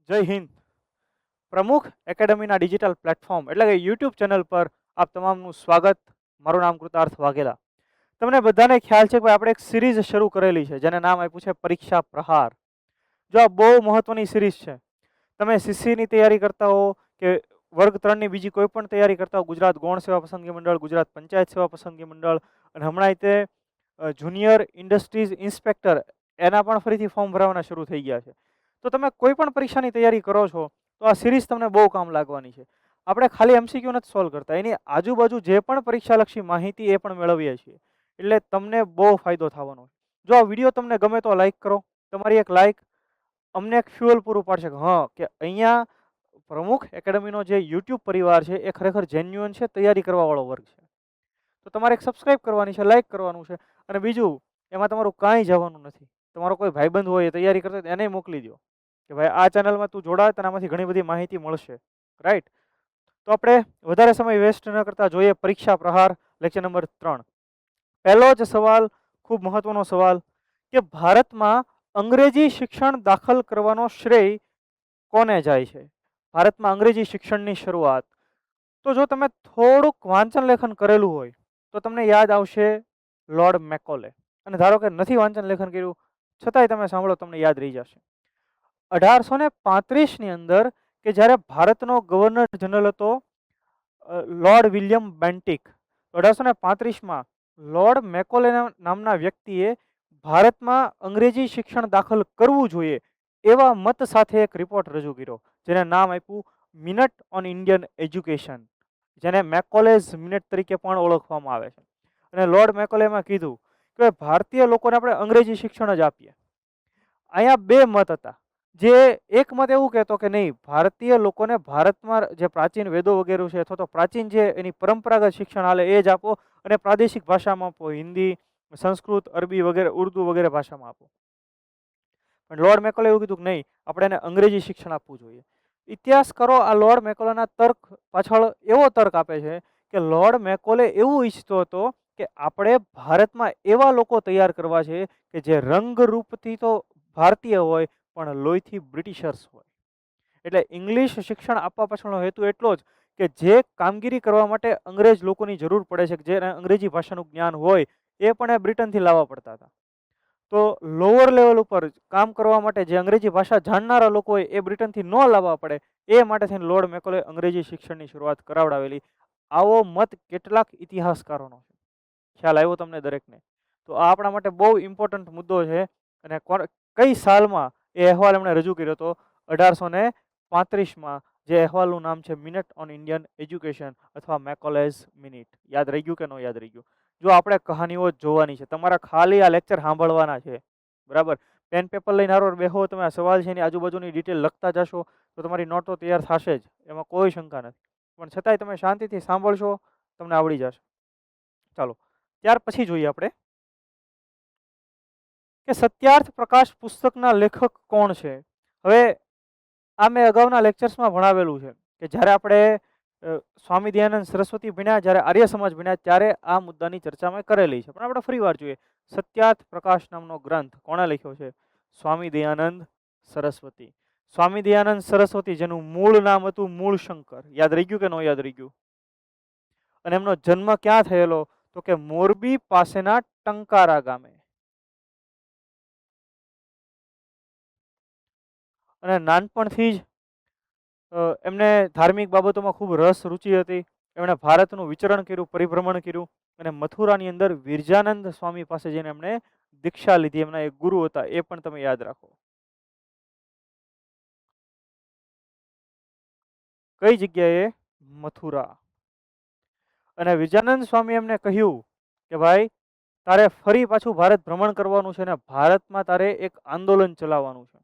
જય હિન્દ. પ્રમુખ એકેડમીના digital platform એટલે કે યુટ્યુબ ચેનલ પર આપ તમામનું સ્વાગત. મારું નામ કૃતાર્થ વાઘેલા. તમને બધાને ખ્યાલ છે કે આપણે એક સિરીઝ શરૂ કરેલી છે જેને નામ આપ્યું છે પરીક્ષા પ્રહાર. જો આ બહુ મહત્વની સિરીઝ છે. તમે સીસીની તૈયારી કરતા હો કે વર્ગ 3ની બીજી કોઈ પણ તૈયારી કરતા હો, ગુજરાત ગૌણ સેવા પસંદગી મંડળ, ગુજરાત પંચાયત સેવા પસંદગી મંડળ, અને હમણાં તે જુનિયર ઇન્ડસ્ટ્રીઝ ઇન્સ્પેક્ટર એના પણ ફરીથી ફોર્મ ભરવાના શરૂ થઈ ગયા છે. તો તમે કોઈ પણ પરીક્ષાની તૈયારી કરો છો તો આ સિરીઝ તમને બહુ કામ લાગવાની છે. આપણે ખાલી એમસીક્યુ નથી સોલ્વ કરતા, એની આજુબાજુ જે પણ પરીક્ષાલક્ષી માહિતી એ પણ મેળવીએ છીએ, એટલે તમને બહુ ફાયદો થવાનો. જો આ વિડીયો તમને ગમે તો લાઈક કરો. તમારી એક લાઈક અમને એક ફ્યુઅલ પૂરું પાડશે કે અહીંયા પ્રમુખ એકેડમીનો જે યુટ્યુબ પરિવાર છે એ ખરેખર જેન્યુઅન છે, તૈયારી કરવાવાળો વર્ગ છે. તો તમારે એક સબસ્ક્રાઈબ કરવાની છે, લાઈક કરવાનું છે. અને બીજું, એમાં તમારું કાંઈ જવાનું નથી. તમારો કોઈ ભાઈબંધ હોય એ તૈયારી કરતો હોય એને મોકલી દો કે ભાઈ આ ચેનલમાં તું જોડાય, તને આમાંથી ઘણી બધી માહિતી મળશે. રાઈટ? તો આપણે વધારે સમય વેસ્ટ ન કરતા જોઈએ પરીક્ષા પ્રહાર લેક્ચર નંબર 3. પહેલો જ સવાલ, ખૂબ મહત્વનો સવાલ, કે ભારતમાં અંગ્રેજી શિક્ષણ દાખલ કરવાનો શ્રેય કોને જાય છે? ભારતમાં અંગ્રેજી શિક્ષણની શરૂઆત. તો જો તમે થોડુંક વાંચન લેખન કરેલું હોય તો તમને યાદ આવશે લોર્ડ મેકોલે. અને ધારો કે નથી વાંચન લેખન કર્યું છતાંય તમે સાંભળો, તમને યાદ રહી જશે. 1835ની અંદર કે જ્યારે ભારતનો ગવર્નર જનરલ હતો લોર્ડ વિલિયમ બેન્ટિક, 1835માં લોર્ડ મેકોલે નામના વ્યક્તિએ ભારતમાં અંગ્રેજી શિક્ષણ દાખલ કરવું જોઈએ એવા મત સાથે એક રિપોર્ટ રજૂ કર્યો, જેને નામ આપ્યું મિનટ ઓન ઇન્ડિયન એજ્યુકેશન, જેને મેકોલેઝ મિનટ તરીકે પણ ઓળખવામાં આવે છે. અને લોર્ડ મેકોલેમાં કીધું કે ભારતીય લોકોને આપણે અંગ્રેજી શિક્ષણ જ આપીએ. અહીંયા બે મત હતા. જે એક મત એવું કહેતો કે નહીં, ભારતીય લોકોને ભારતમાં જે પ્રાચીન વેદો વગેરે છે અથવા તો પ્રાચીન જે એની પરંપરાગત શિક્ષણ હાલે એ જ આપો, અને પ્રાદેશિક ભાષામાં આપો, હિન્દી, સંસ્કૃત, અરબી વગેરે, ઉર્દુ વગેરે ભાષામાં આપો. પણ લોર્ડ મેકોલે એવું કીધું કે નહીં, આપણે એને અંગ્રેજી શિક્ષણ આપવું જોઈએ. ઇતિહાસકારો આ લોર્ડ મેકોલેના તર્ક પાછળ એવો તર્ક આપે છે કે લોર્ડ મેકોલે એવું ઈચ્છતો હતો કે આપણે ભારતમાં એવા લોકો તૈયાર કરવા છે કે જે રંગરૂપથી તો ભારતીય હોય પણ લોહીથી બ્રિટિશર્સ હોય. એટલે ઇંગ્લિશ શિક્ષણ આપવા પાછળનો હેતુ એટલો જ કે જે કામગીરી કરવા માટે અંગ્રેજ લોકોની જરૂર પડે છે, કે જે અંગ્રેજી ભાષાનું જ્ઞાન હોય એ પણ એ બ્રિટનથી લાવવા પડતા હતા. તો લોઅર લેવલ ઉપર કામ કરવા માટે જે અંગ્રેજી ભાષા જાણનારા લોકો હોય એ બ્રિટનથી ન લાવવા પડે એ માટે થઈને લોર્ડ મેકોલે અંગ્રેજી શિક્ષણની શરૂઆત કરાવડાવેલી. આવો મત કેટલાક ઇતિહાસકારોનો છે. ખ્યાલ આવ્યો તમને દરેકને? તો આ આપણા માટે બહુ ઇમ્પોર્ટન્ટ મુદ્દો છે. અને કઈ સાલમાં એ અહેવાલ એમણે રજૂ કર્યો હતો? 1835માં. જે અહેવાલનું નામ છે મિનટ ઓન ઇન્ડિયન એજ્યુકેશન અથવા મેકોલેઝ મિનિટ. યાદ રહી ગયું કે ન યાદ રહી ગયું? જો આપણે કહાનીઓ જ જોવાની છે, તમારા ખાલી આ લેક્ચર સાંભળવાના છે, બરાબર? પેન પેપર લઈને હારો બેહો, તમે આ સવાલ છે એની આજુબાજુની ડિટેલ લખતા જશો તો તમારી નોટો તૈયાર થશે જ, એમાં કોઈ શંકા નથી. પણ છતાંય તમે શાંતિથી સાંભળશો, તમને આવડી જશે. ચાલો, ત્યાર પછી જોઈએ આપણે કે સત્યાર્થ પ્રકાશ પુસ્તકના લેખક કોણ છે. હવે આ મેં અગાઉના લેક્ચર્સમાં ભણાવેલું છે કે જ્યારે આપણે સ્વામી દયાનંદ સરસ્વતી ભણ્યા, જ્યારે આર્ય સમાજ ભણ્યા, ત્યારે આ મુદ્દાની ચર્ચા મેં કરેલી છે. પણ આપણે ફરી વાર જોઈએ. સત્યાર્થ પ્રકાશ નામનો ગ્રંથ કોણે લખ્યો છે? સ્વામી દયાનંદ સરસ્વતી. સ્વામી દયાનંદ સરસ્વતી, જેનું મૂળ નામ હતું મૂળશંકર. યાદ રહી ગયું કે ન યાદ રહી ગયું? અને એમનો જન્મ ક્યાં થયેલો? તો કે મોરબી પાસેના ટંકારા ગામે. અને નાનપણથી જ એમને ધાર્મિક બાબતોમાં ખૂબ રસ રુચિ હતી. એમણે ભારતનું વિચરણ કર્યું, પરિભ્રમણ કર્યું, અને મથુરાની અંદર વિરજાનંદ સ્વામી પાસે જઈને એમણે દીક્ષા લીધી. એમના એક ગુરુ હતા, એ પણ તમે યાદ રાખો. કઈ જગ્યાએ? મથુરા. અને વિરજાનંદ સ્વામી એમને કહ્યું કે ભાઈ તારે ફરી પાછું ભારત ભ્રમણ કરવાનું છે અને ભારતમાં તારે એક આંદોલન ચલાવવાનું છે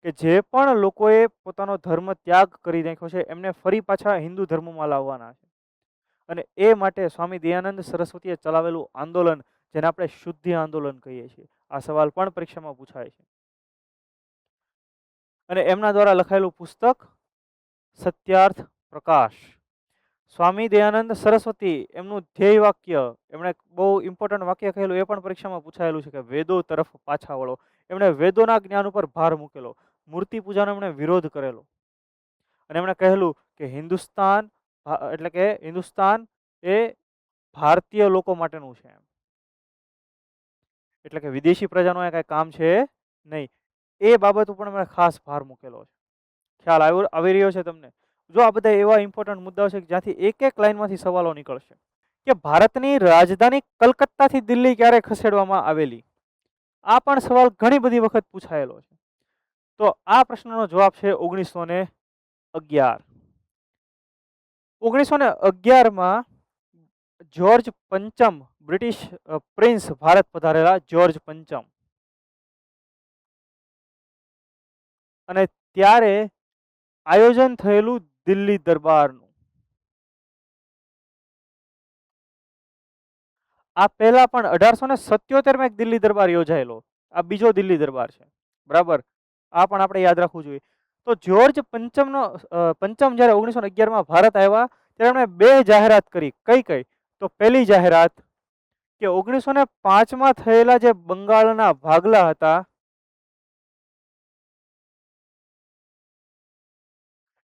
કે જે પણ લોકોએ પોતાનો ધર્મ ત્યાગ કરી નાખ્યો છે એમને ફરી પાછા હિન્દુ ધર્મમાં લાવવાના છે. અને એ માટે સ્વામી દયાનંદ સરસ્વતીએ ચલાવેલું આંદોલન, જેને આપણે શુદ્ધિ આંદોલન કહીએ છીએ. આ સવાલ પણ પરીક્ષામાં પૂછાય છે. અને એમના દ્વારા લખાયેલું પુસ્તક સત્યાર્થ પ્રકાશ. સ્વામી દયાનંદ સરસ્વતી, એમનું ધ્યેય વાક્ય, એમણે બહુ ઇમ્પોર્ટન્ટ વાક્ય કહેલું, એ પણ પરીક્ષામાં પૂછાયેલું છે કે વેદો તરફ પાછા વળો. એમણે વેદોના જ્ઞાન ઉપર ભાર મૂકેલો. મૂર્તિ પૂજાનો એમણે વિરોધ કરેલો અને એમણે કહેલું કે હિન્દુસ્તાન એટલે કે હિન્દુસ્તાન એ ભારતીય લોકો માટેનું છે, એટલે કે વિદેશી પ્રજાનું અહીંયા કાંઈ કામ છે નહીં. એ બાબત ઉપર એમણે ખાસ ભાર મૂકેલો છે. ખ્યાલ આવી રહ્યો છે તમને? જો આ બધા એવા ઇમ્પોર્ટન્ટ મુદ્દાઓ છે કે જ્યાંથી એક એક લાઇનમાંથી સવાલો નીકળશે કે ભારતની રાજધાની કલકત્તાથી દિલ્હી ક્યારે ખસેડવામાં આવેલી? આ પણ સવાલ ઘણી બધી વખત પૂછાયેલો છે. તો આ પ્રશ્નનો જવાબ છે 1911. 1911માં જ્યોર્જ પંચમ, બ્રિટિશ પ્રિન્સ ભારત પધારેલા જ્યોર્જ પંચમ, અને ત્યારે આયોજન થયેલું દિલ્હી દરબારનું. આ પહેલા પણ 1877માં એક દિલ્હી દરબાર યોજાયેલો. આ બીજો દિલ્હી દરબાર છે, બરાબર. આ પણ આપણે યાદ રાખવું જોઈએ. તો જ્યોર્જ પંચમ જ્યારે 1911માં ભારત આવ્યા ત્યારે એમણે 2 જાહેરાત કરી. કઈ કઈ? તો પહેલી જાહેરાત કે 1905માં થયેલા જે બંગાળના ભાગલા હતા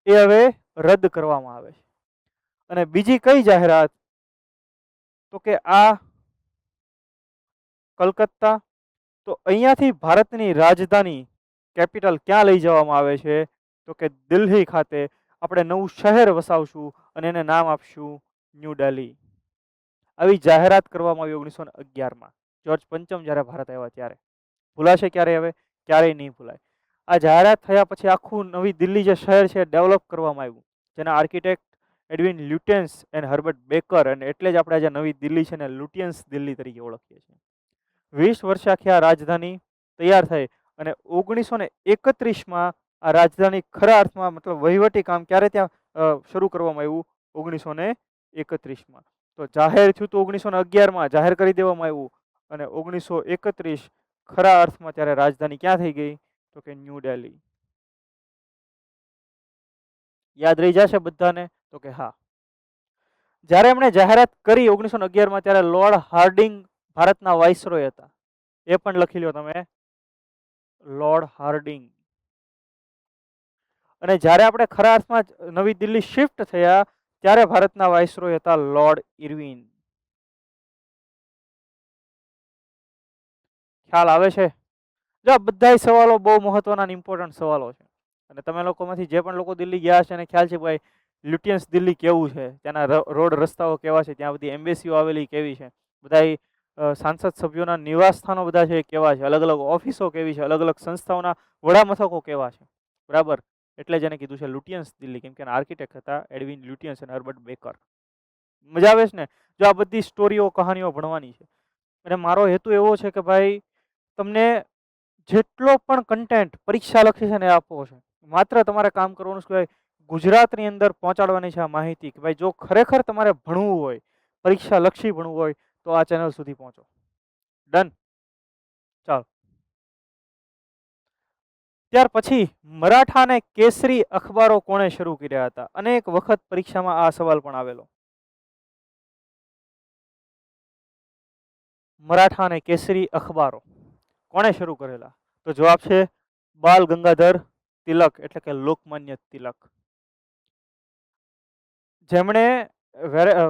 એ હવે રદ કરવામાં આવે છે. અને બીજી કઈ જાહેરાત? તો કે આ કલકત્તા, તો અહીંયાથી ભારતની રાજધાની કેપિટલ ક્યાં લઈ જવામાં આવે છે? તો કે દિલ્હી ખાતે આપણે નવું શહેર વસાવશું અને એને નામ આપશું ન્યૂ દિલ્હી. આવી જાહેરાત કરવામાં આવી 1911માં, જ્યોર્જ પંચમ જ્યારે ભારત આવ્યા ત્યારે. ભૂલાશે ક્યારે? હવે ક્યારેય નહીં ભૂલાય. આ જાહેરાત થયા પછી આખું નવી દિલ્હી જે શહેર છે ડેવલપ કરવામાં આવ્યું, જેના architect Edwin Lutyens and Herbert Baker, અને એટલે જ આપણે આજે નવી દિલ્હી છે ને લ્યુટિયન્સ દિલ્હી તરીકે ઓળખીએ છીએ. 20 વર્ષ આખી આ રાજધાની તૈયાર થઈ અને 1931માં આ રાજધાની ખરા અર્થમાં મતલબ વહીવટી કામ ક્યારે ત્યાં શરૂ કરવામાં આવ્યું? 1931માં. તો જાહેર થયું તો 1911માં જાહેર કરી દેવામાં આવ્યું, અને 1931 ખરા અર્થમાં ત્યારે રાજધાની ક્યાં થઈ ગઈ? તો કે ન્યૂ દિલ્હી. યાદ રહી જશે બધાને? તો કે હા. જ્યારે એમણે જાહેરાત કરી 1911માં ત્યારે લોર્ડ હાર્ડિંગ ભારતના વાઇસરોય હતા. એ પણ લખી લો તમે, લોર્ડ હાર્ડિંગ. અને જ્યારે આપણે ખરા અર્થમાં નવી દિલ્હી શિફ્ટ થયા ત્યારે ભારતના વાઇસરોય હતા લોર્ડ ઇરવિન. ખ્યાલ આવે છે? જો બધા સવાલો બહુ મહત્વના ઇમ્પોર્ટન્ટ સવાલો છે, અને તમે લોકોમાંથી જે પણ લોકો દિલ્હી ગયા છે અને ખ્યાલ છે ભાઈ લ્યુટિયન્સ દિલ્હી કેવું છે, ત્યાંના રોડ રસ્તાઓ કેવા છે, ત્યાં બધી એમ્બેસીઓ આવેલી કેવી છે, બધા સાંસદ સભ્યોના નિવાસ સ્થાનો બધા છે કેવા છે, અલગ અલગ ઓફિસો કેવી છે, અલગ અલગ સંસ્થાઓના વડા મથકો કેવા છે, બરાબર. એટલે જેને કીધું છે લ્યુટિયન્સ દિલ્હી, કેમ કે આર્કિટેક્ટ હતા એડવિન લ્યુટિયન્સ અને હર્બર્ટ બેકર. મજા આવે છે ને? જો આ બધી સ્ટોરીઓ કહાનીઓ ભણવાની છે, અને મારો હેતુ એવો છે કે ભાઈ તમને જેટલો પણ કન્ટેન્ટ પરીક્ષા લખી છે ને આપવો છે, માત્ર તમારે કામ કરવાનું છે કે ગુજરાતની અંદર પહોંચાડવાની છે આ માહિતી, કે ભાઈ જો ખરેખર તમારે ભણવું હોય, પરીક્ષા લક્ષી ભણવું હોય તો આ ચેનલ સુધી પહોંચો. ડન? ચાલો. ત્યાર પછી મરાઠા અને કેસરી અખબારો કોણે શરૂ કર્યા હતા? અનેક વખત પરીક્ષામાં આ સવાલ પણ આવેલો. મરાઠા અને કેસરી અખબારો કોણે શરૂ કરેલા? તો જવાબ છે બાલ ગંગાધર તિલક, એટલે કે લોકમાન્ય તિલક, જેમણે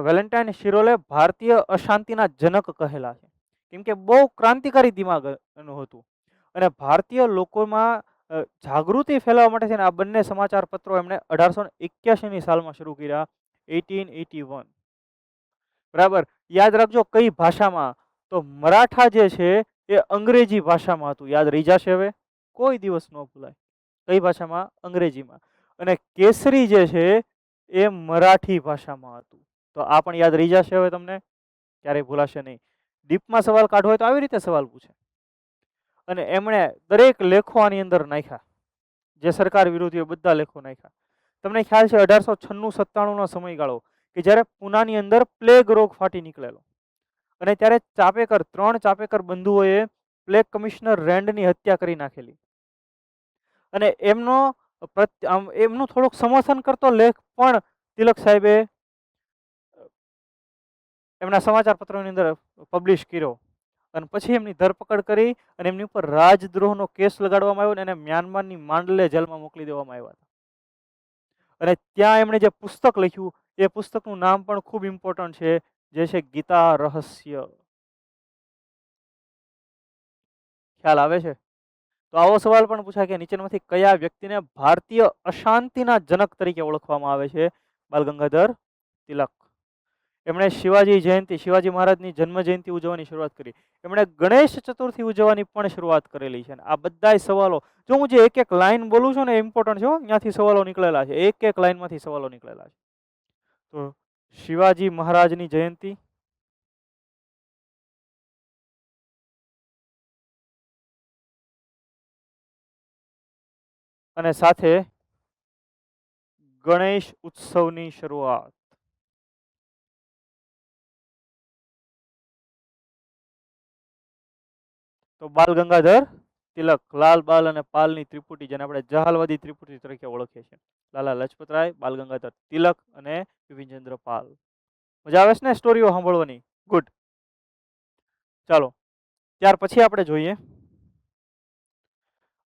વેલેન્ટાઇન શિરોલે ભારતીય અશાંતિના જનક કહેલા છે, કેમ કે બહુ ક્રાંતિકારી દિમાગ એનું હતું, અને ભારતીય લોકોમાં જાગૃતિ ફેલાવવા માટે છે ને આ બંને સમાચાર પત્રો એમણે 1881ની સાલમાં શરૂ કર્યા, 1881, બરાબર. યાદ રાખજો કઈ ભાષામાં? તો મરાઠા જે છે એ અંગ્રેજી ભાષામાં હતું. યાદ રહી જશે, હવે કોઈ દિવસ ન ભૂલાય. કઈ ભાષામાં? અંગ્રેજીમાં. અને કેસરી જે છે એ મરાઠી ભાષામાં હતું. તો આ પણ યાદ રહી જશે હવે તમને, ક્યારેય ભૂલાશે નહીં. ડીપમાં સવાલ કાઢવો હોય તો આવી રીતે સવાલ પૂછે. અને એમણે દરેક લેખો આની અંદર નાખ્યા, જે સરકાર વિરોધીઓ બધા લેખો નાખ્યા. તમને ખ્યાલ છે 1896-97નો સમયગાળો કે જ્યારે પુનાની અંદર પ્લેગ રોગ ફાટી નીકળેલો, અને ત્યારે ચાપેકર 3 ચાપેકર બંધુઓએ પ્લેગ કમિશનર રેન્ડની હત્યા કરી નાખેલી, અને એમનું થોડુંક સમર્થન કરતો લેખ પણ તિલક સાહેબે એમના સમાચાર પત્રોની અંદર પબ્લિશ કર્યો, અને પછી એમની ધરપકડ કરી અને એમની ઉપર રાજદ્રોહનો કેસ લગાડવામાં આવ્યો અને એને મ્યાનમારની માંડલે જેલમાં મોકલી દેવામાં આવ્યા હતા. અને ત્યાં એમણે જે પુસ્તક લખ્યું એ પુસ્તકનું નામ પણ ખૂબ ઇમ્પોર્ટન્ટ છે, જે છે ગીતા રહસ્ય. ખ્યાલ આવે છે? તો આવો સવાલ પણ પૂછાય કે નીચેનામાંથી કયા વ્યક્તિને ભારતીય અશાંતિના જનક તરીકે ઓળખવામાં આવે છે? બાલ ગંગાધર તિલક. એમણે શિવાજી જયંતિ, શિવાજી મહારાજની જન્મ જયંતિ ઉજવવાની શરૂઆત કરી. એમણે ગણેશ ચતુર્થી ઉજવવાની પણ શરૂઆત કરેલી છે. આ બધાય સવાલો, જો હું જે એક એક લાઈન બોલું છું ને, ઇમ્પોર્ટન્ટ છે, ત્યાંથી સવાલો નીકળેલા છે, એક એક લાઈનમાંથી સવાલો નીકળેલા છે. તો શિવાજી મહારાજની જયંતિ, અને સાથે ગણેશ ઉત્સવની શરૂઆત. તો બાલ ગંગાધર તિલક, લાલ બાલ અને પાલની ત્રિપુટી, જેને આપણે જહાલવાદી ત્રિપુટી તરીકે ઓળખીએ છીએ. લાલા લજપતરાય, બાલ ગંગાધર તિલક અને બિપિનચંદ્ર પાલ. મજા આવે છે ને સ્ટોરીઓ સાંભળવાની? ગુડ. ચાલો, ત્યાર પછી આપણે જોઈએ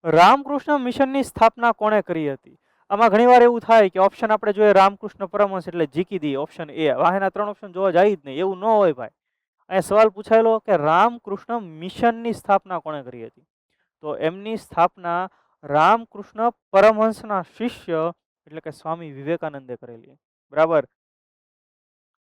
રામકૃષ્ણ મિશનની સ્થાપના કોણે કરી હતી? આમાં ઘણીવાર એવું થાય કે ઓપ્શન આપણે જોઈએ રામકૃષ્ણ પરમહંસ એટલે જીકી દઈએ ઓપ્શન એ. વાહેના 3 ઓપ્શન જોવા જાય જ નહીં, એવું ન હોય ભાઈ. અહીંયા સવાલ પૂછાયેલો કે રામકૃષ્ણ મિશનની સ્થાપના કોણે કરી હતી? તો એમની સ્થાપના રામકૃષ્ણ પરમહંસના શિષ્ય એટલે કે સ્વામી વિવેકાનંદે કરેલી. બરાબર.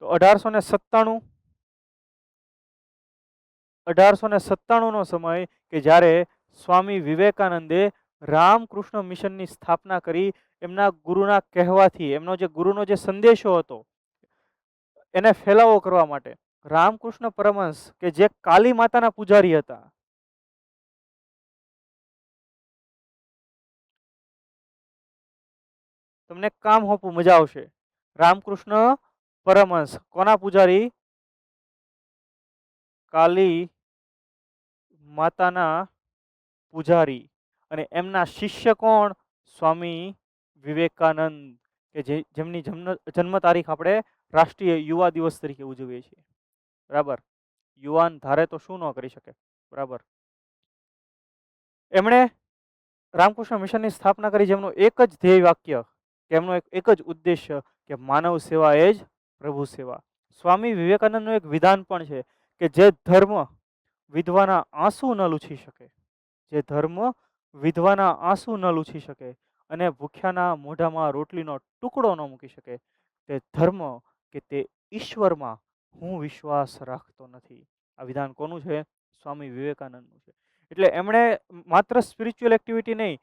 તો 1897 નો સમય કે જ્યારે સ્વામી વિવેકાનંદે રામકૃષ્ણ મિશનની સ્થાપના કરી. એમના ગુરુના કહેવાથી, એમનો જે ગુરુનો જે સંદેશો હતો એને ફેલાવો કરવા માટે રામકૃષ્ણ પરમહંસ કે જે કાલી માતાના પૂજારી હતા, તમને કામ હોપું, મજા આવશે. રામકૃષ્ણ પરમહંસ કોના પૂજારી? કાલી માતાના પૂજારી. અને એમના શિષ્ય કોણ? સ્વામી વિવેકાનંદ, કે જેમની જન્મ તારીખ આપણે રાષ્ટ્રીય યુવા દિવસ તરીકે ઉજવીએ છીએ. બરાબર. યુવાન ધારે તો શું ન કરી શકે. બરાબર. એમણે રામકૃષ્ણ મિશનની સ્થાપના કરી, જેમનું એક જ ધ્યેય વાક્ય, કે એમનો એક જ ઉદ્દેશ્ય કે માનવ સેવા એ જ પ્રભુ સેવા. સ્વામી વિવેકાનંદનું એક વિધાન પણ છે કે જે ધર્મ વિધવાના આંસુ ન લૂછી શકે, જે ધર્મ વિધવાના આંસુ ન લૂછી શકે અને ભૂખ્યાના મોઢામાં રોટલીનો ટુકડો ન મૂકી શકે, તે ધર્મ કે તે ઈશ્વરમાં હું વિશ્વાસ રાખતો નથી. આ વિધાન કોનું છે? સ્વામી વિવેકાનંદનું છે. એટલે એમણે માત્ર સ્પિરિચ્યુઅલ એક્ટિવિટી નહીં,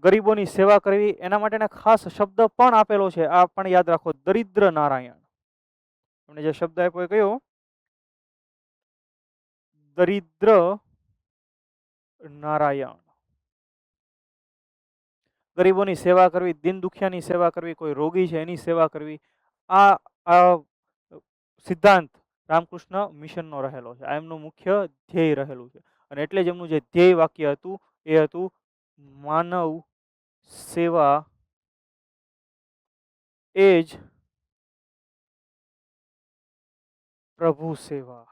ગરીબોની સેવા કરવી એના માટેના ખાસ શબ્દ પણ આપેલો છે. આ પણ યાદ રાખો, દરિદ્ર નારાયણ. એમણે જે શબ્દ આપ્યો એ કયો? દરિદ્ર નારાયણ. ગરીબોની સેવા કરવી, દિન દુખિયાની સેવા કરવી, કોઈ રોગી છે એની સેવા કરવી, આ સિદ્ધાંત રામકૃષ્ણ મિશનનો રહેલો છે. આ એમનું મુખ્ય ધ્યેય રહેલું છે. અને એટલે જ એમનું જે ધ્યેય વાક્ય હતું એ હતું માનવ સેવા એ જ પ્રભુ સેવા.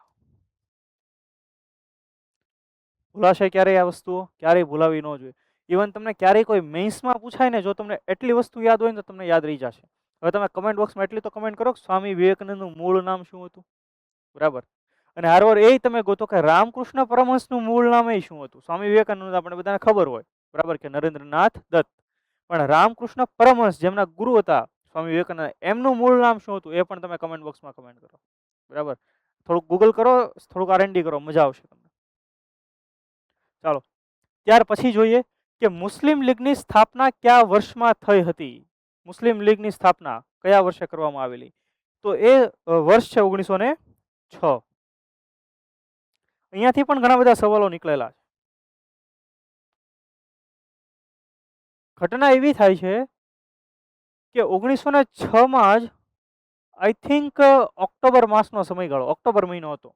ભૂલાશે ક્યારેય આ વસ્તુઓ? ક્યારેય ભૂલાવી ન જોઈએ. ઇવન તમને ક્યારેય કોઈ મેન્સમાં પૂછાય ને, જો તમને એટલી વસ્તુ યાદ હોય ને તો તમને યાદ રહી જશે. હવે તમે કમેન્ટ બોક્સમાં એટલી તો કમેન્ટ કરો, સ્વામી વિવેકાનંદનું મૂળ નામ શું હતું? બરાબર. અને હારવાર એ તમે ગોતો કે રામકૃષ્ણ પરમહંસનું મૂળ નામ એ શું હતું? સ્વામી વિવેકાનંદ આપણે બધાને ખબર હોય, બરાબર, કે નરેન્દ્રનાથ દત્ત. પણ રામકૃષ્ણ પરમહંસ જેમના ગુરુ હતા સ્વામી વિવેકાનંદ, એમનું મૂળ નામ શું હતું એ પણ તમે કમેન્ટ બોક્સમાં કમેન્ટ કરો. બરાબર. થોડુંક ગૂગલ કરો, થોડુંક R&D કરો, મજા આવશે તમને. ચાલો, ત્યાર પછી જોઈએ કે મુસ્લિમ લીગની સ્થાપના કયા વર્ષમાં થઈ હતી? મુસ્લિમ લીગની સ્થાપના કયા વર્ષે કરવામાં આવેલી? તો એ વર્ષ છે 1906. અહીંયાથી પણ ઘણા બધા સવાલો નીકળેલા છે. ઘટના એવી થાય છે કે 1906 જ આઈ થિંક ઓક્ટોબર માસનો સમયગાળો, ઓક્ટોબર મહિનો હતો,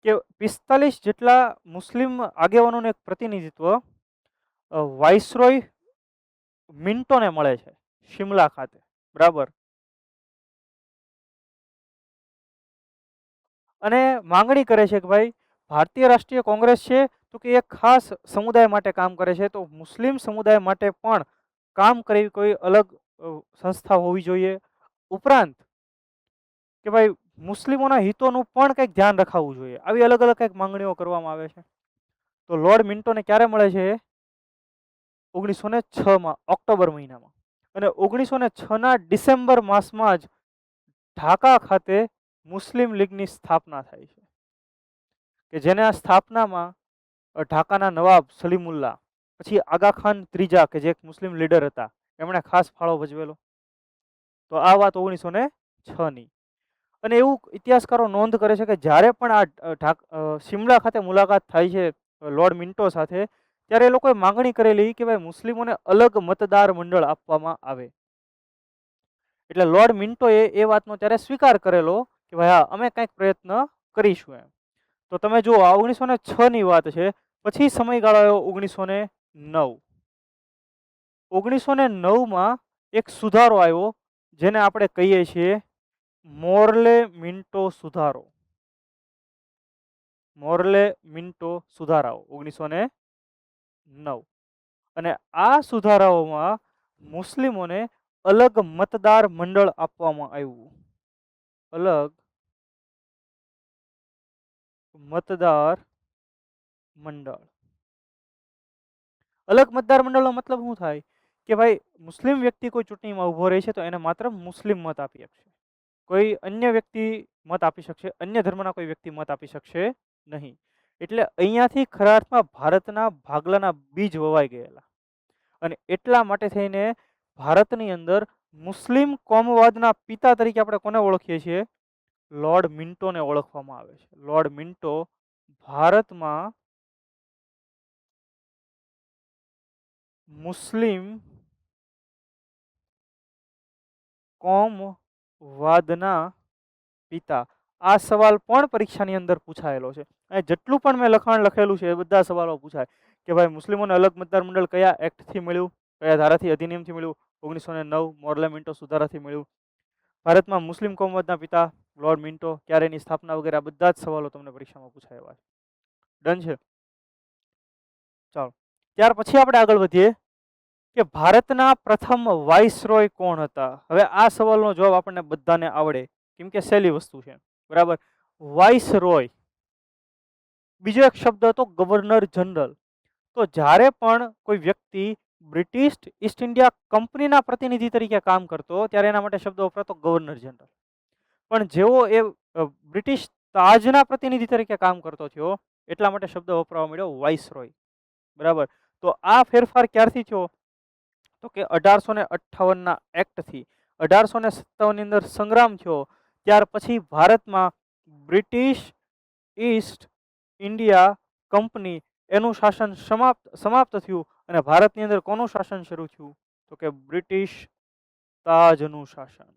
કે 45 જેટલા મુસ્લિમ આગેવાનોનું એક પ્રતિનિધિત્વ વાઇસરોય મિન્ટોને મળે છે શિમલા ખાતે. બરાબર. અને માંગણી કરે છે કે ભાઈ ભારતીય રાષ્ટ્રીય કોંગ્રેસ છે તો કે એક ખાસ સમુદાય માટે કામ કરે છે, તો મુસ્લિમ સમુદાય માટે પણ કામ કરે એવી કોઈ અલગ સંસ્થા હોવી જોઈએ. ઉપરાંત કે ભાઈ મુસ્લિમોના હિતોનું પણ કંઈક ધ્યાન રખાવવું જોઈએ. આવી અલગ અલગ કંઈક માંગણીઓ કરવામાં આવે છે. તો લોર્ડ મિન્ટોને ક્યારે મળે છે? 1906માં ઓક્ટોબર મહિનામાં. અને 1906ના ડિસેમ્બર માસમાં જ ઢાકા ખાતે મુસ્લિમ લીગની સ્થાપના થાય છે, કે જેને આ સ્થાપનામાં ઢાકાના નવાબ સલીમુલ્લાહ, પછી આગા ખાન ત્રીજા કે જે એક મુસ્લિમ લીડર હતા, એમણે ખાસ ફાળો ભજવેલો. તો આ વાત 1906ની. અને એવું ઇતિહાસકારો નોંધ કરે છે કે જ્યારે પણ આ શિમલા ખાતે મુલાકાત થાય છે લોર્ડ મિન્ટો સાથે, ત્યારે એ લોકોએ માંગણી કરેલી કે ભાઈ મુસ્લિમોને અલગ મતદાર મંડળ આપવામાં આવે. એટલે લોર્ડ મિન્ટોએ એ વાતનો ત્યારે સ્વીકાર કરેલો કે ભાઈ હા, અમે કંઈક પ્રયત્ન કરીશું એમ. તો તમે જુઓ, આ 1906ની વાત છે. પછી સમયગાળો આવ્યો 1909. 1909માં એક સુધારો આવ્યો, જેને આપણે કહીએ છીએ મોર્લે મિન્ટો સુધારો. મોર્લે મિન્ટો સુધારાઓ 1909. અને આ સુધારાઓમાં મુસ્લિમોને અલગ મતદાર મંડળ આપવામાં આવ્યું. અલગ મતદાર મંડળ. અલગ મતદાર મંડળનો મતલબ શું થાય? કે ભાઈ મુસ્લિમ વ્યક્તિ કોઈ ચૂંટણીમાં ઊભો રહે છે તો એને માત્ર મુસ્લિમ મત આપી શકશે. કોઈ અન્ય વ્યક્તિ મત આપી શકશે, અન્ય ધર્મના કોઈ વ્યક્તિ મત આપી શકશે નહીં. એટલે અહીંયાથી ખરા અર્થમાં ભારતના ભાગલાના બીજ વવાઈ ગયેલા. અને એટલા માટે થઈને ભારતની અંદર મુસ્લિમ કોમવાદના પિતા તરીકે આપણે કોને ઓળખીએ છીએ? લોર્ડ મિન્ટોને ઓળખવામાં આવે છે. લોર્ડ મિન્ટો ભારતમાં મુસ્લિમ કોમવાદના પિતા. આ સવાલ પણ પરીક્ષાની અંદર પૂછાયેલો છે. અને જેટલું પણ મેં લખાણ લખેલું છે એ બધા સવાલો પૂછાય કે ભાઈ મુસ્લિમોને અલગ મતદાર મંડળ કયા એક્ટથી મળ્યું, કયા ધારાથી, અધિનિયમથી મળ્યું? 1909 મોર્લે મિન્ટો સુધારાથી મળ્યું. ભારતમાં મુસ્લિમ કોમવાદના પિતા લોર્ડ મિન્ટો, ક્યારેની સ્થાપના વગેરે બધા જ સવાલો તમને પરીક્ષામાં પૂછાયેલા છે. ડન છે? ચાલો, ત્યાર પછી આપણે આગળ વધીએ કે ભારતના પ્રથમ વાઇસરોય કોણ હતા. હવે આ સવાલનો જવાબ આપણને બધાને આવડે, કેમ કે સહેલી વસ્તુ છે, બરાબર. વાઇસરોય, બીજો એક શબ્દ હતો ગવર્નર જનરલ. તો જ્યારે પણ કોઈ વ્યક્તિ બ્રિટિશ ઈસ્ટ ઇન્ડિયા કંપનીના પ્રતિનિધિ તરીકે કામ કરતો, ત્યારે એના માટે શબ્દ વપરાતો ગવર્નર જનરલ. પણ જેવો એ બ્રિટિશ તાજના પ્રતિનિધિ તરીકે કામ કરતો થયો, એટલા માટે શબ્દ વપરાવા મળ્યો વાઇસરોય, બરાબર. તો આ ફેરફાર ક્યારથી થયો? તો કે 1858ના એક્ટથી. 1857ની અંદર સંગ્રામ થયો, ત્યાર પછી ભારતમાં બ્રિટિશ ઈસ્ટ ઇન્ડિયા કંપની એનું શાસન સમાપ્ત થયું અને ભારતની અંદર કોનું શાસન શરૂ થયું? તો કે બ્રિટિશ તાજનું શાસન.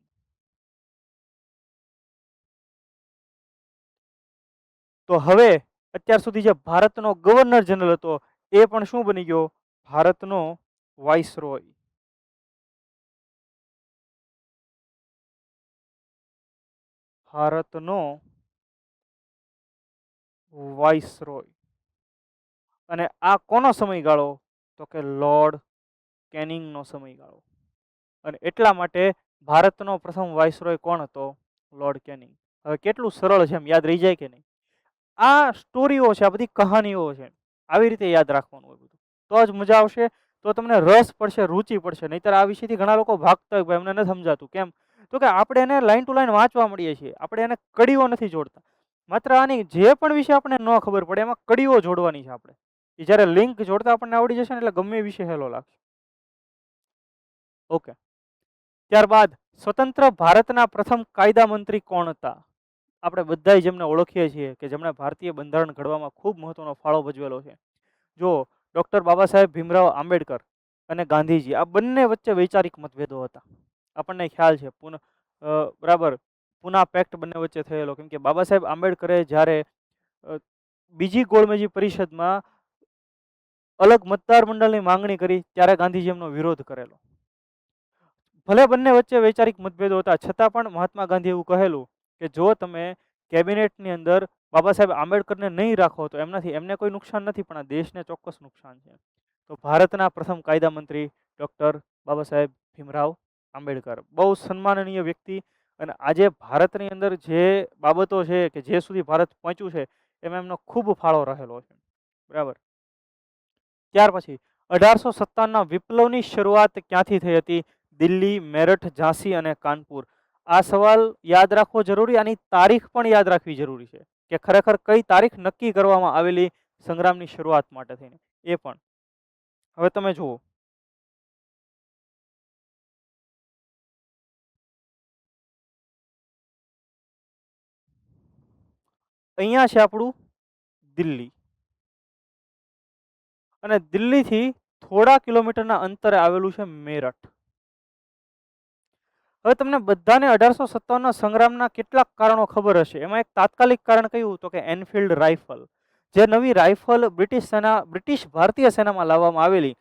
તો હવે અત્યાર સુધી જે ભારતનો ગવર્નર જનરલ હતો એ પણ શું બની ગયો? ભારતનો વાઇસરોય. ભારતનો વાઇસરોય. અને આ કોનો સમયગાળો? તો કે લોર્ડ કેનિંગનો સમયગાળો. અને એટલા માટે ભારતનો પ્રથમ વાઇસરોય કોણ હતો? Lord canning. હવે કેટલું સરળ છે, એમ યાદ રહી જાય કે નહીં? આ સ્ટોરીઓ છે, આ બધી કહાનીઓ છે, આવી રીતે યાદ રાખવાનું હોય બધું, તો જ મજા આવશે, તો તમને રસ પડશે, રુચિ પડશે. નહીંતર આ વિષયથી ઘણા લોકો ભાગતા હોય, ભાઈ અમને નથી સમજાતું. કેમ? તો કે આપણે એને લાઈન ટુ લાઈન વાંચવા મળીએ છીએ, આપણે એને કડીઓ નથી જોડતા. માત્ર આની જે પણ વિષય આપણે ન ખબર પડે એમાં કડીઓ જોડવાની છે આપણે. એ જ્યારે લિંક જોડતા આપણને આવડી જશે ને એટલે ગમે એ વિષય હેલો લાગશે. ઓકે. ત્યારબાદ સ્વતંત્ર ભારતના પ્રથમ કાયદા મંત્રી કોણ હતા? આપણે બધાય જેમને ઓળખીએ છીએ કે જેમણે ભારતીય બંધારણ ઘડવામાં ખૂબ મહત્વનો ફાળો ભજવેલો છે. જો ડૉક્ટર બાબા સાહેબ ભીમરાવ આંબેડકર અને ગાંધીજી, આ બંને વચ્ચે વૈચારિક મતભેદો હતા. આપણને ખ્યાલ છે, બરાબર, પુના પેક્ટ બંને વચ્ચે થયેલો. કેમ કે બાબા સાહેબ આંબેડકરે જ્યારે બીજી ગોળમેજી પરિષદમાં અલગ મતદાર મંડળની માંગણી કરી, ત્યારે ગાંધીજી એમનો વિરોધ કરેલો. ભલે બંને વચ્ચે વૈચારિક મતભેદો હતા, છતાં પણ મહાત્મા ગાંધી એવું કહેલું કે જો તમે કેબિનેટની અંદર બાબા સાહેબ આંબેડકરને નહીં રાખો તો એમનાથી એમને કોઈ નુકસાન નથી, પણ આ દેશને ચોક્કસ નુકસાન છે. તો ભારતના પ્રથમ કાયદા મંત્રી ડૉક્ટર બાબા સાહેબ ભીમરાવ આંબેડકર, બહુ સન્માનનીય વ્યક્તિ. અને આજે ભારતની અંદર જે બાબતો છે કે જે સુધી ભારત પહોંચ્યું છે એમાં એમનો ખૂબ ફાળો રહેલો છે. બરાબર. ત્યાર પછી 1857ના વિપ્લવની શરૂઆત ક્યાંથી થઈ હતી? દિલ્હી, મેરઠ, ઝાંસી અને કાનપુર. આ સવાલ યાદ રાખવો જરૂરી, આની તારીખ પણ યાદ રાખવી જરૂરી છે કે ખરેખર કઈ તારીખ નક્કી કરવામાં આવેલી સંગ્રામની શરૂઆત માટે થઈને, એ પણ. હવે તમે જુઓ, અહીંયા છે આપણું દિલ્હી, અને દિલ્હીથી થોડા કિલોમીટરના અંતરે આવેલું છે મેરઠ. હવે તમને બધાને 1857ના સંગ્રામના કેટલાક કારણો ખબર હશે. એમાં એક તાત્કાલિક કારણ કયું? તો કે એનફિલ્ડ રાઇફલ. જે નવી રાઇફલ બ્રિટિશ ભારતીય સેનામાં લાવવામાં આવેલી,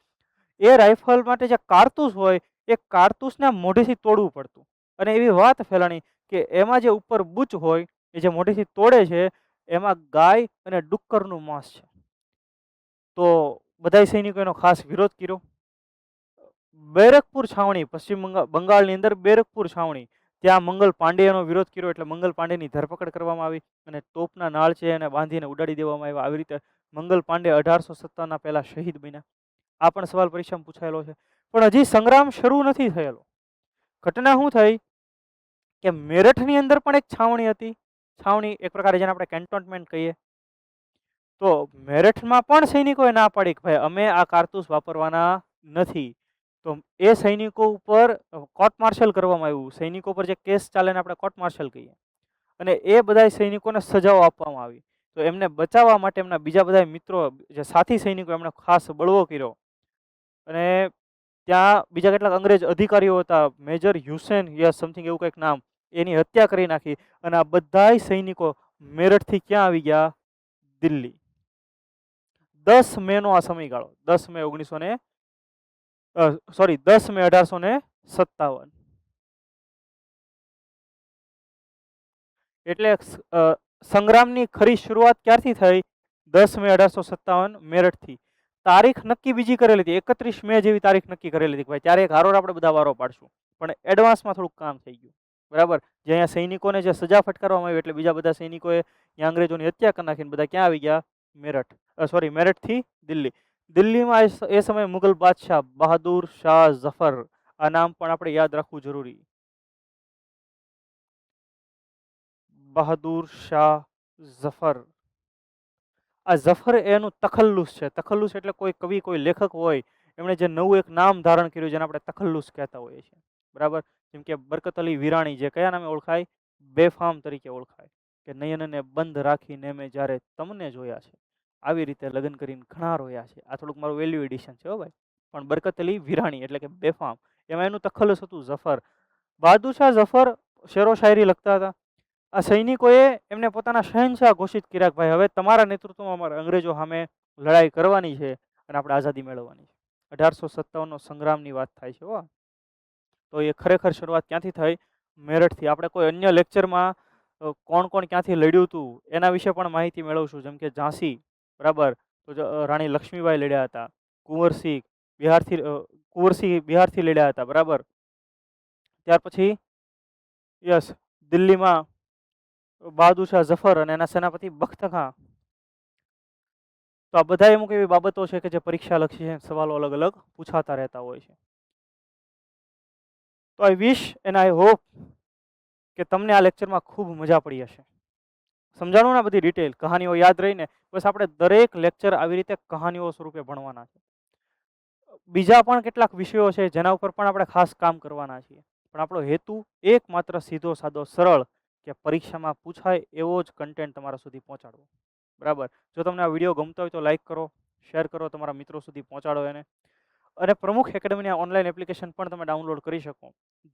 એ રાઇફલ માટે જે કારતૂસ હોય એ કારતૂસને મોઢેથી તોડવું પડતું. અને એવી વાત ફેલાણી કે એમાં જે ઉપર બુચ હોય એ જે મોઢેથી તોડે છે એમાં ગાય અને ડુક્કરનું માંસ છે. તો બધા સૈનિકો એનો ખાસ વિરોધ કર્યો. બેરકપુર છાવણી, પશ્ચિમ બંગાળની અંદર બેરકપુર છાવણી, ત્યાં મંગલ પાંડેનો વિરોધ કર્યો, એટલે મંગલ પાંડેની ધરપકડ કરવામાં આવી અને તોપના નાળ છે એને બાંધીને ઉડાડી દેવામાં આવ્યા. આવી રીતે મંગલ પાંડે 1857ના પહેલા શહીદ બન્યા. આ પણ સવાલ પરીક્ષામાં પૂછાયેલો છે. પણ હજી સંગ્રામ શરૂ નથી થયેલો. ઘટના શું થઈ કે મેરઠની અંદર પણ એક છાવણી હતી. છાવણી એક પ્રકારે જેને આપણે કેન્ટોનમેન્ટ કહીએ. તો મેરઠમાં પણ સૈનિકોએ ના પાડી કે ભાઈ અમે આ કારતૂસ વાપરવાના નથી. તો એ સૈનિકો ઉપર કોર્ટ માર્શલ કરવામાં આવ્યું. સૈનિકો પર જે કેસ ચાલે ને આપણે કોર્ટ માર્શલ કહીએ. અને એ બધા સૈનિકોને સજાઓ આપવામાં આવી. તો એમને બચાવવા માટે એમના બીજા બધા મિત્રો, જે સાથી સૈનિકો, એમણે ખાસ બળવો કર્યો. અને ત્યાં બીજા કેટલાક અંગ્રેજ અધિકારીઓ હતા, મેજર હ્યુસેન યસ સમથિંગ એવું કંઈક નામ, એની હત્યા કરી નાખી. અને આ બધા સૈનિકો મેરઠથી ક્યાં આવી ગયા? દિલ્હી. 10 મેનો આ સમયગાળો, 10 મે 10 મે 1857. એટલે સંગ્રામની ખરી શરૂઆત ક્યારથી થઈ? 10 મે 1857 મેરઠથી. તારીખ નક્કી બીજી કરેલી હતી, 31 મે જેવી તારીખ નક્કી કરેલી હતી કે ભાઈ ત્યારે એક હારોર આપણે બધા વારો પાડશું. પણ એડવાન્સમાં થોડુંક કામ થઈ ગયું. બરાબર. જે અહીંયા સૈનિકોને જે સજા ફટકારવામાં આવી એટલે બીજા બધા સૈનિકોએ ત્યાં અંગ્રેજોની હત્યા કરી નાખીને બધા ક્યાં આવી ગયા? મેરઠ. મેરઠથી દિલ્હી. દિલ્હીમાં એ સમયે મુગલ બાદશાહ બહાદુર શાહ ઝફર, આ નામ પણ આપણે યાદ રાખવું જરૂરી. બહાદુર શાહ ઝફર. આ ઝફર એનું તખલ્લુસ છે. તખલ્લુસ એટલે કોઈ કવિ, કોઈ લેખક હોય, એમણે જે નવું એક નામ ધારણ કર્યું જેને આપણે તખલ્લુસ કહેતા હોઈએ છીએ. બરાબર. જેમ કે બરકત અલી વિરાણી, જે કયા નામે ઓળખાય? બેફામ તરીકે ઓળખાય. કે નયનને બંધ રાખીને મેં જ્યારે તમને જોયા છે, આવી રીતે લગ્ન કરીને ઘણા રોયા છે. આ થોડુંક મારું વેલ્યુ એડિશન છે હો ભાઈ. પણ બરકત અલી વિરાણી એટલે કે બેફામ, એમાં એનું તખલ્લુસ હતું ઝફર. બહાદુર શાહ ઝફર શેરો શાયરી લખતા હતા. આ સૈનિકોએ એમને પોતાના શહેનશાહ ઘોષિત કર્યા કે ભાઈ હવે તમારા નેતૃત્વમાં અમારે અંગ્રેજો સામે લડાઈ કરવાની છે અને આપણે આઝાદી મેળવવાની છે. 1857નો સંગ્રામની વાત થાય છે હો. તો એ ખરેખર શરૂઆત ક્યાંથી થઈ? મેરઠથી. આપણે કોઈ અન્ય લેક્ચરમાં કોણ કોણ ક્યાંથી લડ્યું હતું એના વિશે પણ માહિતી મેળવશું. જેમ કે ઝાંસી, બરાબર, તો રાણી લક્ષ્મીબાઈ લડ્યા હતા. કુંવરસિંહ બિહારથી લડ્યા હતા. બરાબર. ત્યાર પછી યસ, દિલ્હીમાં બહાદુર શાહ ઝફર અને એના સેનાપતિ બખ્ત ખાં. તો આ બધા અમુક એવી બાબતો છે કે જે પરીક્ષા લક્ષી છે, સવાલો અલગ અલગ પૂછાતા રહેતા હોય છે. તો આઈ વિશ એન્ડ આઈ હોપ કે તમને આ લેક્ચરમાં ખૂબ મજા પડી હશે. સમજાણું ને બધી ડિટેલ, કહાનીઓ યાદ રહીને? બસ આપણે દરેક લેક્ચર આવી રીતે કહાનીઓ સ્વરૂપે ભણવાના છે. બીજા પણ કેટલાક વિષયો છે જેના ઉપર પણ આપણે ખાસ કામ કરવાના છીએ. પણ આપણો હેતુ એકમાત્ર સીધો સાદો સરળ, કે પરીક્ષામાં પૂછાય એવો જ કન્ટેન્ટ તમારા સુધી પહોંચાડવો. બરાબર. જો તમને આ વિડીયો ગમતો હોય તો લાઈક કરો, શેર કરો, તમારા મિત્રો સુધી પહોંચાડો એને. અને પ્રમુખ એકેડમીની ઓનલાઈન એપ્લિકેશન પણ તમે ડાઉનલોડ કરી શકો.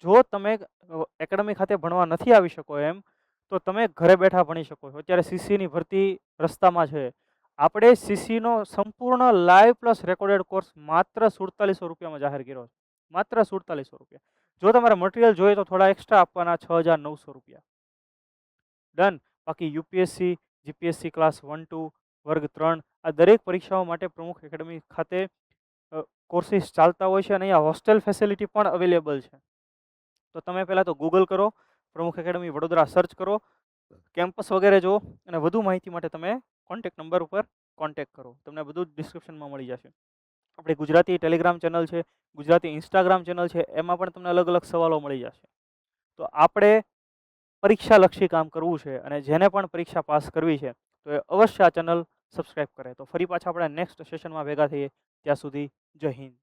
જો તમે એકેડમી ખાતે ભણવા નથી આવી શકો એમ, તો તમે ઘરે બેઠા ભણી શકો છો. અત્યારે સીસીની ભરતી રસ્તામાં છે. આપણે સીસીનો સંપૂર્ણ લાઈવ પ્લસ રેકોર્ડેડ કોર્સ માત્ર 4700 રૂપિયામાં જાહેર કર્યો છે. માત્ર 4700 રૂપિયા. જો તમારે મટીરિયલ જોઈએ તો થોડા એક્સ્ટ્રા આપવાના, 6900 રૂપિયા. ડન. બાકી યુપીએસસી, જીપીએસસી ક્લાસ 1, 2, વર્ગ 3 આ દરેક પરીક્ષાઓ માટે પ્રમુખ એકેડમી ખાતે કોર્સીસ ચાલતા હોય છે અને અહીંયા હોસ્ટેલ ફેસિલિટી પણ અવેલેબલ છે. તો તમે પહેલાં તો ગૂગલ કરો, પ્રમુખ એકેડમી વડોદરા સર્ચ કરો, કેમ્પસ વગેરે જુઓ અને વધુ માહિતી માટે તમે કોન્ટેક્ટ નંબર ઉપર કોન્ટેક્ટ કરો. તમને બધું જ ડિસ્ક્રિપ્શનમાં મળી જશે. આપણી ગુજરાતી ટેલિગ્રામ ચેનલ છે, ગુજરાતી ઇન્સ્ટાગ્રામ ચેનલ છે, એમાં પણ તમને અલગ અલગ સવાલો મળી જશે. તો આપણે પરીક્ષાલક્ષી કામ કરવું છે અને જેને પણ પરીક્ષા પાસ કરવી છે તો એ અવશ્ય આ ચેનલ સબસ્ક્રાઈબ કરે. તો ફરી પાછા આપણે નેક્સ્ટ સેશનમાં ભેગા થઈએ. ત્યાં સુધી જય હિન્દ.